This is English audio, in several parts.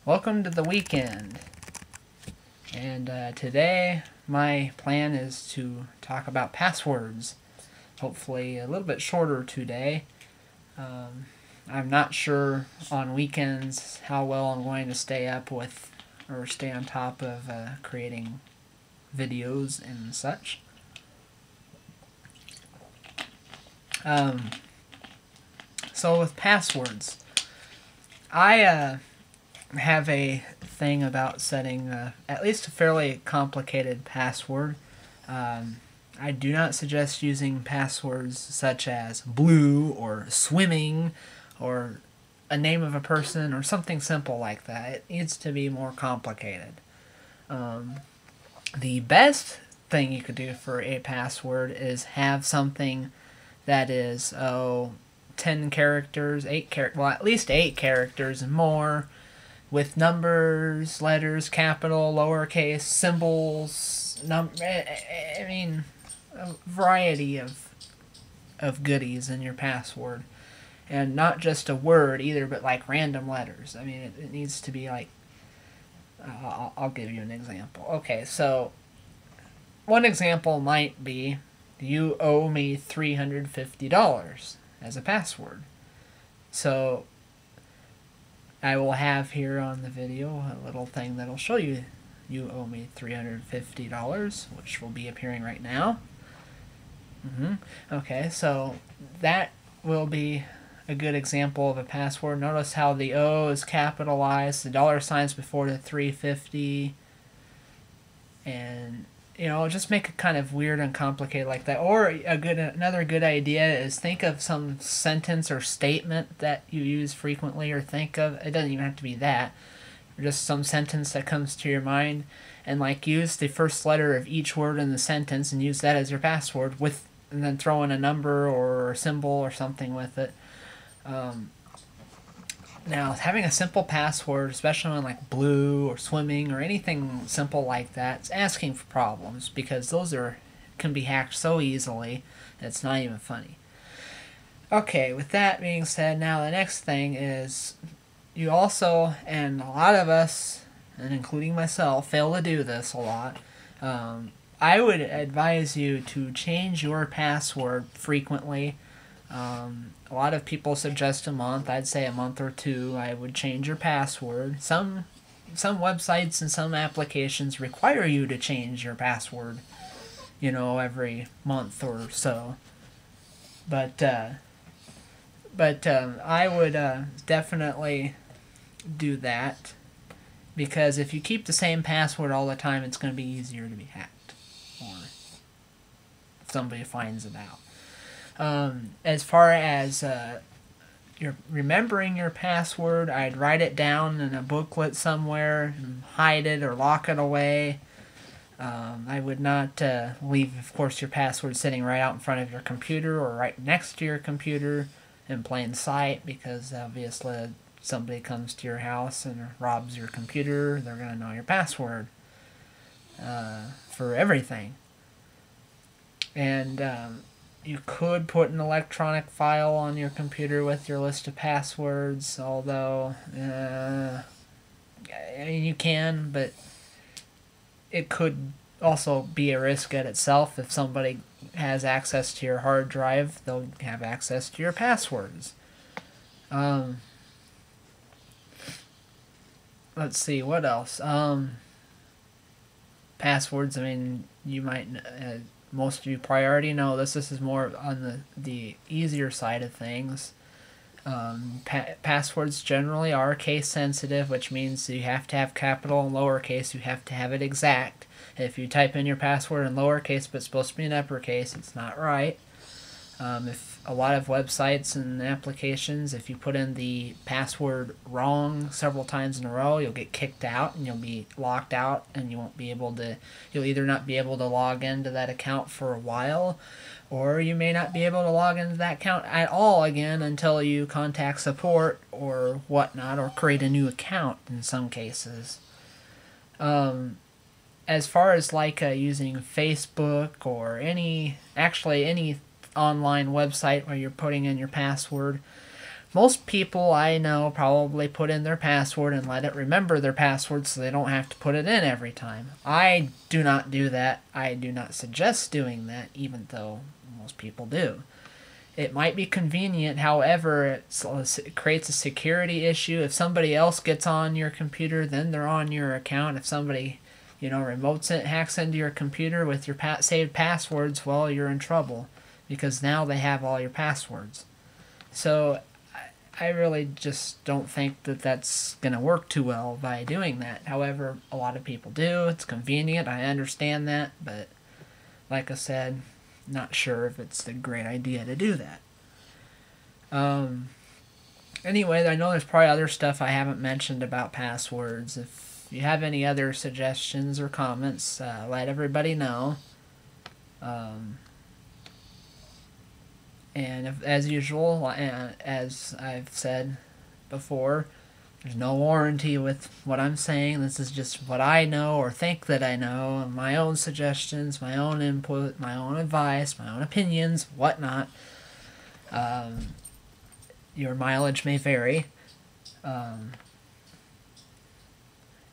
Welcome to the weekend. And today my plan is to talk about passwords. Hopefully a little bit shorter today. I'm not sure on weekends how well I'm going to stay up with or stay on top of creating videos and such. So with passwords, I have a thing about setting at least a fairly complicated password. I do not suggest using passwords such as blue or swimming or a name of a person or something simple like that. It needs to be more complicated. The best thing you could do for a password is have something that is 10 characters, 8 characters, well, at least 8 characters and more, with numbers, letters, capital, lowercase, symbols, I mean, a variety of goodies in your password. And not just a word either, but like random letters. I mean, it needs to be like, I'll give you an example. Okay, so one example might be, you owe me $350 as a password. So I will have here on the video a little thing that'll show you owe me $350, which will be appearing right now. Okay, so that will be a good example of a password. Notice how the O is capitalized, the dollar signs before the 350, and just make it kind of weird and complicated like that. Or another good idea is think of some sentence or statement that you use frequently, or think of, it doesn't even have to be that, or just some sentence that comes to your mind, and like use the first letter of each word in the sentence and use that as your password, and then throw in a number or a symbol or something with it. Now, having a simple password, especially on like blue or swimming or anything simple like that, it's asking for problems, because those can be hacked so easily that it's not even funny. Okay, with that being said, now the next thing is, you also, and a lot of us, and including myself, fail to do this a lot. I would advise you to change your password frequently. A lot of people suggest a month. I'd say a month or two. I would change your password. Some websites and some applications require you to change your password, every month or so. But I would definitely do that, because if you keep the same password all the time, it's going to be easier to be hacked, or if somebody finds it out. As far as you're remembering your password, I'd write it down in a booklet somewhere and hide it or lock it away. I would not leave, of course, your password sitting right out in front of your computer or right next to your computer in plain sight, because obviously if somebody comes to your house and robs your computer, they're going to know your password for everything. And you could put an electronic file on your computer with your list of passwords, although, you can, but it could also be a risk at itself. If somebody has access to your hard drive, they'll have access to your passwords. Let's see, what else? Passwords, I mean, you might... most of you probably already know this. This is more on the easier side of things. Passwords generally are case sensitive, which means you have to have capital and lowercase. You have to have it exact. If you type in your password in lowercase but it's supposed to be in uppercase, it's not right. If a lot of websites and applications, if you put in the password wrong several times in a row, you'll get kicked out and you'll be locked out, and you won't be able to, you'll either not be able to log into that account for a while, or you may not be able to log into that account at all again until you contact support or whatnot, or create a new account in some cases. As far as like using Facebook or any online website where you're putting in your password, Most people I know probably put in their password and let it remember their password so they don't have to put it in every time. I do not do that. I do not suggest doing that, even though most people do. It might be convenient, however, it creates a security issue. If somebody else gets on your computer, then they're on your account. If somebody, remotes it, hacks into your computer with your saved passwords, well, you're in trouble because now they have all your passwords. So I really just don't think that that's going to work too well by doing that. However, a lot of people do. It's convenient. I understand that. But like I said, not sure if it's a great idea to do that. Anyway, I know there's probably other stuff I haven't mentioned about passwords. If you have any other suggestions or comments, let everybody know. And as usual, as I've said before, there's no warranty with what I'm saying. This is just what I know or think that I know, my own suggestions, my own input, my own advice, my own opinions, whatnot. Your mileage may vary.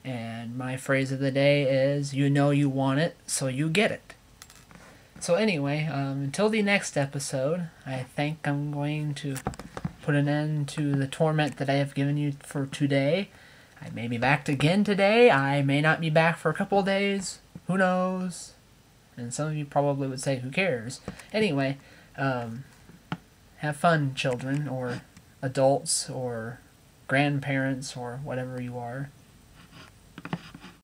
And my phrase of the day is, you know you want it, so you get it. So anyway, until the next episode, I think I'm going to put an end to the torment that I have given you for today. I may be back again today. I may not be back for a couple of days. Who knows? And some of you probably would say, who cares? Anyway, have fun, children, or adults, or grandparents, or whatever you are.